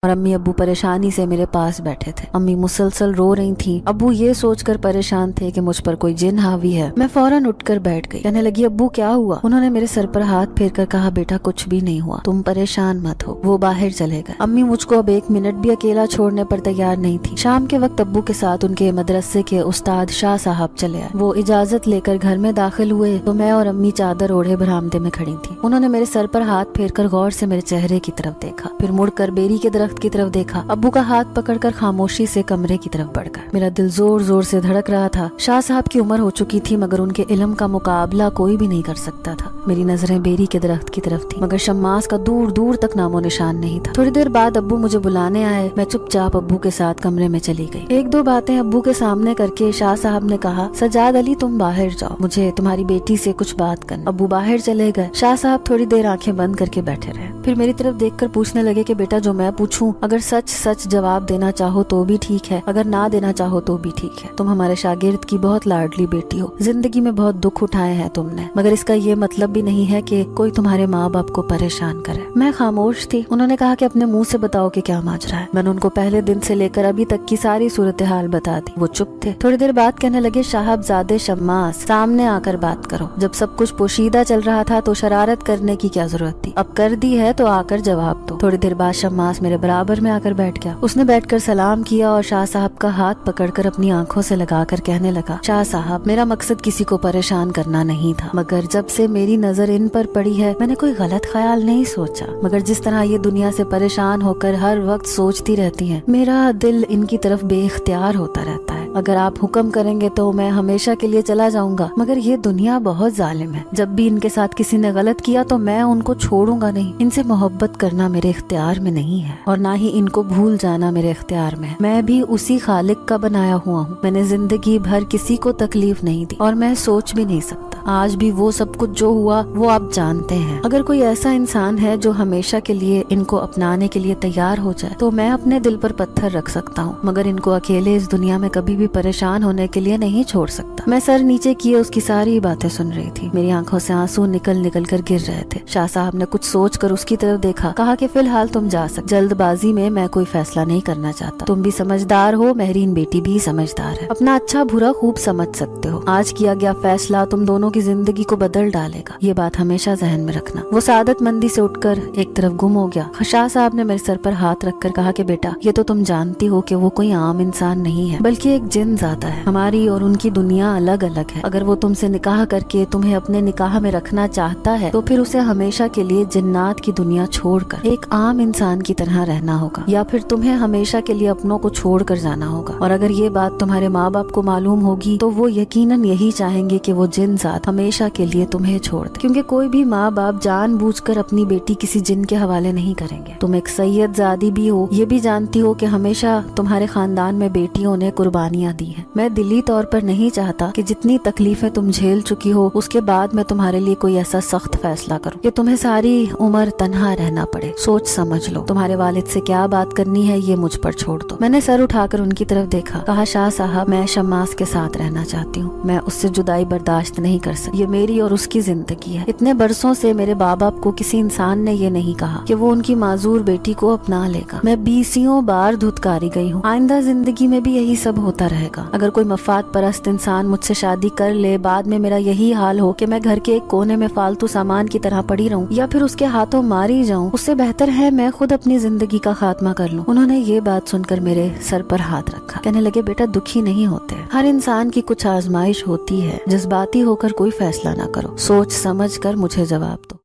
और अम्मी अब्बू परेशानी से मेरे पास बैठे थे। अम्मी मुसलसल रो रही थी। अब्बू ये सोचकर परेशान थे कि मुझ पर कोई जिन हावी है। मैं फौरन उठकर बैठ गई। कहने लगी, अब्बू क्या हुआ? उन्होंने मेरे सर पर हाथ फेर कर कहा, बेटा कुछ भी नहीं हुआ, तुम परेशान मत हो। वो बाहर चले गए। अम्मी मुझको अब 1 मिनट भी अकेला छोड़ने पर तैयार नहीं थी। शाम के वक्त अब्बू के साथ उनके मदरसे के उस्ताद शाह साहब चले आए। वो इजाजत लेकर घर में दाखिल हुए तो मैं और अम्मी चादर ओढ़े बरामदे में खड़ी थी। उन्होंने मेरे सर पर हाथ फेर कर गौर से मेरे चेहरे की तरफ देखा, फिर मुड़कर बेरी के दरख्त की तरफ देखा। अब्बू का हाथ पकड़कर खामोशी से कमरे की तरफ बढ़ गए। मेरा दिल जोर जोर से धड़क रहा था। शाह साहब की उम्र हो चुकी थी मगर उनके इल्म का मुकाबला कोई भी नहीं कर सकता था। मेरी नजरें बेरी के दरख्त की तरफ थी मगर शम्मास का दूर दूर तक नामो निशान नहीं था। थोड़ी देर बाद अब्बू मुझे बुलाने आए। मैं चुपचाप अब्बू के साथ कमरे में चली गई। 1-2 बातें अब्बू के सामने करके शाह साहब ने कहा, सजाद अली तुम बाहर जाओ, मुझे तुम्हारी बेटी से कुछ बात करनी। अब्बू बाहर चले गए। शाह साहब थोड़ी देर आंखें बंद करके बैठे रहे, फिर मेरी तरफ देखकर पूछने लगे कि बेटा जो मैं पूछूं अगर सच सच जवाब देना चाहो तो भी ठीक है, अगर ना देना चाहो तो भी ठीक है। तुम हमारे शागिर्द की बहुत लाडली बेटी हो, जिंदगी में बहुत दुख उठाए हैं तुमने, मगर इसका ये मतलब भी नहीं है कि कोई तुम्हारे माँ बाप को परेशान करे। मैं खामोश थी। उन्होंने कहा कि अपने मुंह से बताओ कि क्या माजरा है। मैंने उनको पहले दिन से लेकर अभी तक की सारी सूरत हाल बता दी। वो चुप थे। थोड़ी देर बाद कहने लगे, साहबजादे शम्मास सामने आकर बात करो। जब सब कुछ पोशीदा चल रहा था तो शरारत करने की क्या जरूरत थी, अब कर दी है तो आकर जवाब दो। थोड़ी देर बाद शम्मास मेरे बराबर में आकर बैठ गया। उसने बैठकर सलाम किया और शाह साहब का हाथ पकड़कर अपनी आंखों से लगाकर कहने लगा, शाह साहब मेरा मकसद किसी को परेशान करना नहीं था, मगर जब से मेरी नजर इन पर पड़ी है मैंने कोई गलत ख्याल नहीं सोचा, मगर जिस तरह ये दुनिया से परेशान होकर हर वक्त सोचती रहती हैं, मेरा दिल इनकी तरफ बेइख्तियार होता रहता है। अगर आप हुक्म करेंगे तो मैं हमेशा के लिए चला जाऊंगा, मगर ये दुनिया बहुत जालिम है। जब भी इनके साथ किसी ने गलत किया तो मैं उनको छोड़ूंगा नहीं। इनसे मोहब्बत करना मेरे इख्तियार में नहीं है और ना ही इनको भूल जाना मेरे इख्तियार में है। मैं भी उसी खालिक का बनाया हुआ हूँ। मैंने जिंदगी भर किसी को तकलीफ नहीं दी और मैं सोच भी नहीं सकता। आज भी वो सब कुछ जो हुआ वो आप जानते हैं। अगर कोई ऐसा इंसान है जो हमेशा के लिए इनको अपनाने के लिए तैयार हो जाए तो मैं अपने दिल पर पत्थर रख सकता हूँ, मगर इनको अकेले इस दुनिया में कभी भी परेशान होने के लिए नहीं छोड़ सकता। मैं सर नीचे किए उसकी सारी बातें सुन रही थी। मेरी आंखों से आंसू निकल निकल कर गिर रहे थे। शाह साहब ने कुछ सोच कर उसकी तरफ देखा, कहा कि फिलहाल तुम जा सकते। जल्दबाजी में मैं कोई फैसला नहीं करना चाहता। तुम भी समझदार हो, मेहरीन बेटी भी समझदार है, अपना अच्छा बुरा खूब समझ सकते हो। आज किया गया फैसला तुम दोनों की जिंदगी को बदल डालेगा, ये बात हमेशा जहन में रखना। वो सादत मंदी से उठकर एक तरफ गुम हो गया। शाह साहब ने मेरे सर पर हाथ रखकर कहा कि बेटा ये तो तुम जानती हो कि वो कोई आम इंसान नहीं है, बल्कि एक जिन जाता है। हमारी और उनकी दुनिया अलग अलग है। अगर वो तुमसे निकाह करके तुम्हें अपने निकाह में रखना चाहता है तो फिर उसे हमेशा के लिए जिन्नात की दुनिया छोड़कर एक आम इंसान की तरह रहना होगा, या फिर तुम्हें हमेशा के लिए अपनों को छोड़कर जाना होगा। और अगर ये बात तुम्हारे माँ बाप को मालूम होगी तो वो यकीनन यही चाहेंगे कि वो जिन जात हमेशा के लिए तुम्हें छोड़ दे, क्योंकि कोई भी माँ बाप जानबूझकर अपनी बेटी किसी जिन के हवाले नहीं करेंगे। तुम एक सैयद जादी भी हो, ये भी जानती हो कि हमेशा तुम्हारे खानदान में बेटियों ने कुर्बानियाँ दी हैं। मैं दिली तौर पर नहीं चाहता कि जितनी तकलीफें तुम झेल चुकी हो उसके बाद मैं तुम्हारे लिए कोई ऐसा सख्त फैसला करूं कि तुम्हें सारी उम्र तन्हा रहना पड़े। सोच समझ लो, तुम्हारे वालिद से क्या बात करनी है ये मुझ पर छोड़ दो। मैंने सर उठाकर उनकी तरफ देखा, कहा, शाह साहब मैं शम्मास के साथ रहना चाहती हूँ, मैं उससे जुदाई बर्दाश्त नहीं कर सकती। ये मेरी और उसकी जिंदगी है। इतने बरसों से मेरे माँ बाप को किसी इंसान ने ये नहीं कहा कि वो उनकी माजूर बेटी को अपना लेगा। मैं 20 बार धुतकारी गई हूँ। आइंदा जिंदगी में भी यही सब होता रहेगा। अगर कोई मफाद परस्त इंसान मुझसे शादी कर ले, बाद में मेरा यही हाल हो कि मैं घर के एक कोने में फालतू सामान की तरह पड़ी रहूं या फिर उसके हाथों मारी जाऊं, उससे बेहतर है मैं खुद अपनी जिंदगी का खात्मा कर लूं। उन्होंने ये बात सुनकर मेरे सर पर हाथ रखा। कहने लगे, बेटा दुखी नहीं होते, हर इंसान की कुछ आजमाइश होती है। जज्बाती होकर कोई फैसला ना करो, सोच समझ कर मुझे जवाब दो।